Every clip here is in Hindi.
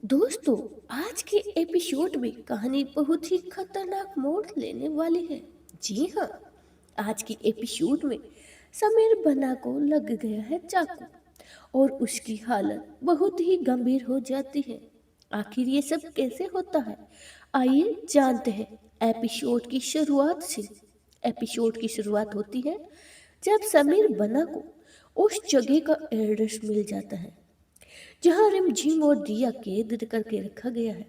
दोस्तों, आज के एपिसोड में कहानी बहुत ही खतरनाक मोड़ लेने वाली है। जी हाँ, आज की एपिसोड में समीर बना को लग गया है चाकू और उसकी हालत बहुत ही गंभीर हो जाती है। आखिर ये सब कैसे होता है? आइए जानते हैं एपिसोड की शुरुआत से। एपिसोड की शुरुआत होती है जब समीर बना को उस जगह का एड्रेस मिल जाता है जहां रिमझिम और दिया कैद करके रखा गया है।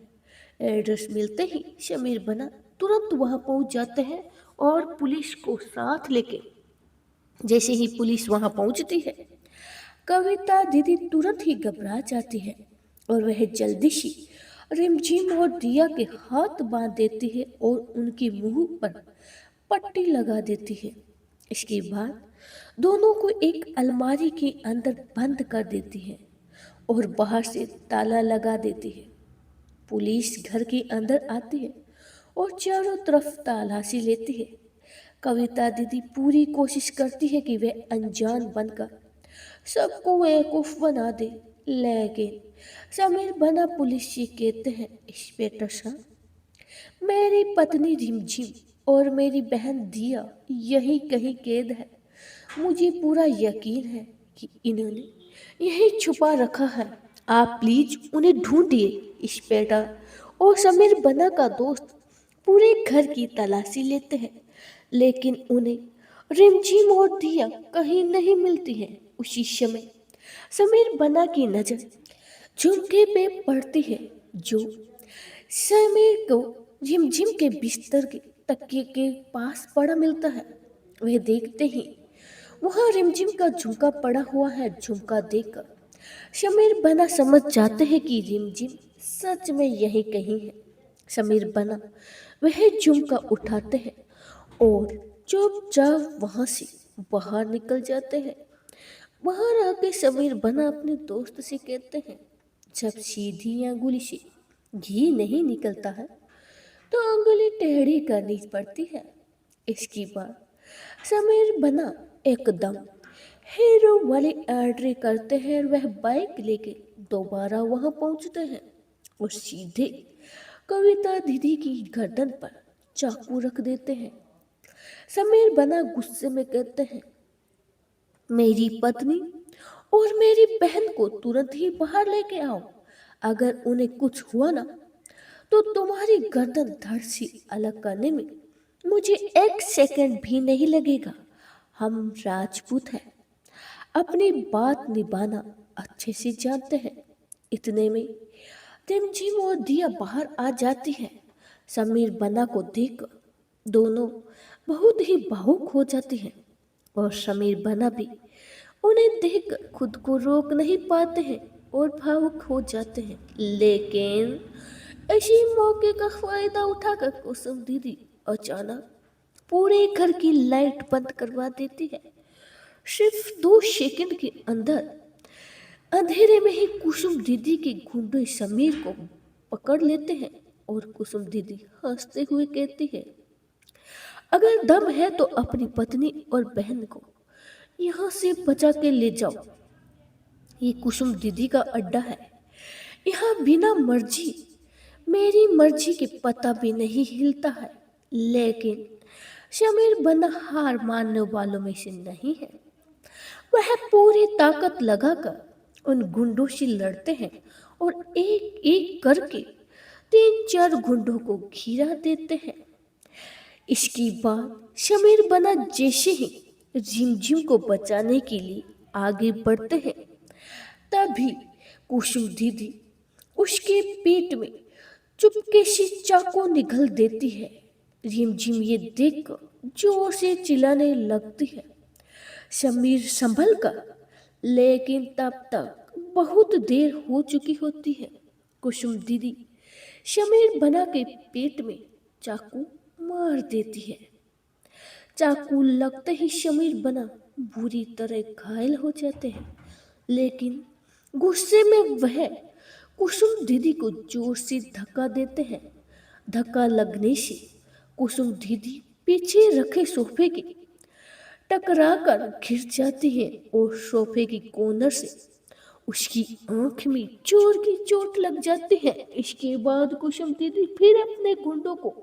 एड्रेस मिलते ही शमीर बना तुरंत वहां पहुंच जाते हैं और पुलिस को साथ लेके जैसे ही पुलिस वहां पहुंचती है, कविता दीदी तुरंत ही घबरा जाती है और वह जल्दी से रिमझिम और दिया के हाथ बांध देती है और उनकी मुंह पर पट्टी लगा देती है। इसके बाद दोनों को एक अलमारी के अंदर बंद कर देती है और बाहर से ताला लगा देती है। पुलिस घर के अंदर आती है और चारों तरफ तलाशी लेती है। कविता दीदी पूरी कोशिश करती है कि वह अनजान बनकर सबको बेवकूफ बना दे, लेकिन समीर बना पुलिस से कहते हैं, इंस्पेक्टर साहब, मेरी पत्नी रिमझिम और मेरी बहन दिया यही कहीं कैद है। मुझे पूरा यकीन है कि इन्होंने यही छुपा रखा है। आप प्लीज उन्हें ढूंढिए। इंस्पेक्टर और समीर बना का दोस्त पूरे घर की तलाशी लेते हैं, लेकिन उन्हें रिमझिम और दिया कहीं नहीं मिलती है। उसी समय समीर बना की नजर झुमके पे पड़ती है जो समीर को झिमझिम के बिस्तर के तकिए के पास पड़ा मिलता है। वह देखते ही वहां रिमझिम का झुमका पड़ा हुआ है। झुमका देखकर समीर बना समझ जाते हैं कि रिमझिम सच में यही कहीं है। समीर बना वह झुमका उठाते हैं और चुपचाप वहां से बाहर निकल जाते हैं। बाहर आके समीर बना अपने दोस्त से कहते हैं, जब सीधी अंगुली से घी नहीं निकलता है तो अंगुली टेढ़ी करनी पड़ती है। इसके बाद समीर बना एकदम हीरो वाली एंट्री करते हैं और वह बाइक लेके दोबारा वहां पहुंचते हैं और सीधे कविता दीदी की गर्दन पर चाकू रख देते हैं। समीर बना गुस्से में कहते हैं, मेरी पत्नी और मेरी बहन को तुरंत ही बाहर लेके आओ। अगर उन्हें कुछ हुआ ना तो तुम्हारी गर्दन धड़ से अलग करने में मुझे एक सेकंड भी नहीं लगेगा। हम राजपूत हैं, अपनी बात निभाना अच्छे से जानते हैं। इतने में रिमझिम और दिया बाहर आ जाती है। समीर बना को देखकर दोनों बहुत ही भावुक हो जाती हैं और समीर बना भी उन्हें देखकर खुद को रोक नहीं पाते हैं और भावुक हो जाते हैं। लेकिन इसी मौके का फायदा उठाकर कुसुम दीदी अचानक पूरे घर की लाइट बंद करवा देती है। सिर्फ 2 सेकंड के अंदर अंधेरे में ही कुसुम दीदी के गुंडे समीर को पकड़ लेते हैं और कुसुम दीदी हंसते हुए कहती है, अगर दम है तो अपनी पत्नी और बहन को यहाँ से बचा के ले जाओ। ये कुसुम दीदी का अड्डा है। यहाँ बिना मर्जी मेरी मर्जी के पता भी नहीं हिलता है। लेकिन शमीर बना हार मानने वालों में से नहीं है। वह पूरी ताकत लगाकर उन गुंडों से लड़ते हैं और एक एक करके 3-4 गुंडों को घिरा देते हैं। इसके बाद शमीर बना जैसे ही झिमझिम को बचाने के लिए आगे बढ़ते हैं, तभी कुसुम दीदी उसके पेट में चुपके से चाकू निगल देती है। रिमझिम ये देखकर जोर से चिल्लाने लगती है, समीर संभल कर, लेकिन तब तक बहुत देर हो चुकी होती है। कुसुम दीदी समीर बना के पेट में चाकू मार देती है। चाकू लगते ही समीर बना बुरी तरह घायल हो जाते हैं, लेकिन गुस्से में वह कुसुम दीदी को जोर से धक्का देते हैं। धक्का लगने से कुसुम दीदी पीछे रखे सोफे के टकरा कर गिर जाती है और सोफे की कोनर से उसकी आंख में जोर की चोट लग जाती है। इसके बाद कुसुम दीदी फिर अपने गुंडों को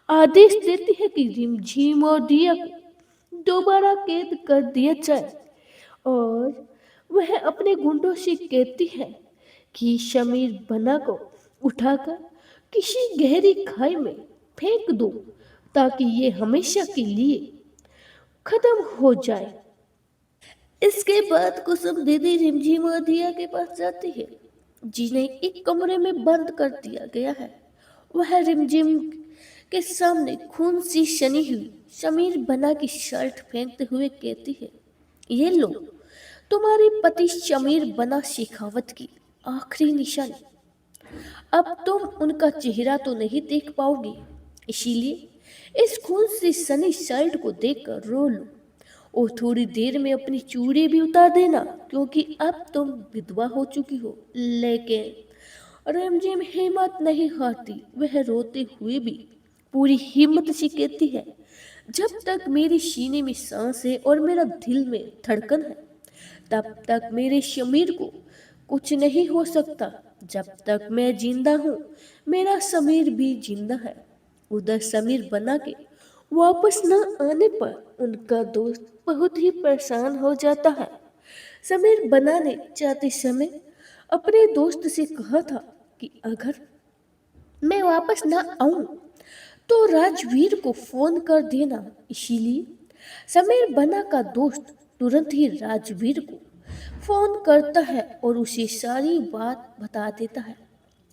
आदेश देती है कि रिमझिम और दिया को दोबारा कैद कर दिया जाए, और वह अपने गुंडों से कहती है कि शमीर बना को उठाकर किसी गहरी खाई में फेंक दो ताकि ये हमेशा के लिए खत्म हो जाए। इसके बाद कुसुम दीदी रिमझिम और दिया के पास जाती है, जिन्हें एक कमरे में बंद कर दिया गया है। वह रिमझिम के सामने खून सी सनी हुई समीर बना की शर्ट फेंकते हुए कहती है, ये लो तुम्हारे पति शमीर बना शेखावत की आखिरी निशानी। अब तुम उनका चेहरा तो नहीं देख पाओगी, इसीलिए इस खून से सनी शर्ट को देखकर रो लो और थोड़ी देर में अपनी चूड़ी भी उतार देना, क्योंकि अब तुम विधवा हो चुकी हो। लेकिन रिमझिम हिम्मत नहीं हारती। वह रोते हुए भी पूरी हिम्मत से कहती है, जब तक मेरे सीने में सांस है और मेरा दिल में धड़कन है, तब तक मेरे शमीर को कुछ नहीं हो सकता। जब तक मैं जिंदा हूँ मेरा समीर भी जिंदा है। उधर समीर बना के वापस न आने पर उनका दोस्त बहुत ही परेशान हो जाता है। समीर बना ने जाते समय अपने दोस्त से कहा था कि अगर मैं वापस न आऊं तो राजवीर को फोन कर देना। इसीलिए समीर बना का दोस्त तुरंत ही राजवीर को फोन करता है और उसे सारी बात बता देता है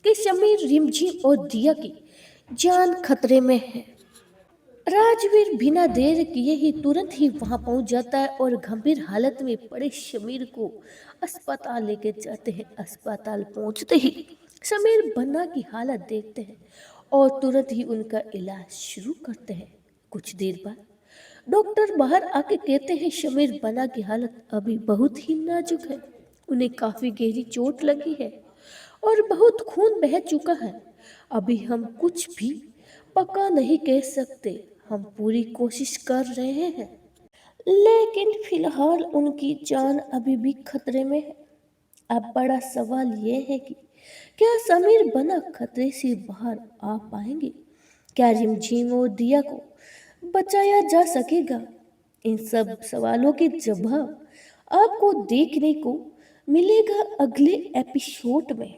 कि समीर रिमझिम और दिया की जान खतरे में है। राजवीर बिना देर किए ही तुरंत ही वहां पहुंच जाता है और गंभीर हालत में पड़े समीर को अस्पताल लेके जाते हैं। अस्पताल पहुंचते ही समीर बन्ना की हालत देखते हैं और तुरंत ही उनका इलाज शुरू करते हैं। कुछ देर बाद डॉक्टर बाहर आके कहते हैं समीर बन्ना की हालत अभी बहुत ही नाजुक है। उन्हें काफी गहरी चोट लगी है और बहुत खून बह चुका है। अभी हम कुछ भी पक्का नहीं कह सकते, हम पूरी कोशिश कर रहे हैं, लेकिन फिलहाल उनकी जान अभी भी खतरे में है। अब बड़ा सवाल यह है कि क्या समीर बना खतरे से बाहर आ पाएंगे? क्या रिमझिम और दिया को बचाया जा सकेगा? इन सब सवालों के जवाब आपको देखने को मिलेगा अगले एपिसोड में।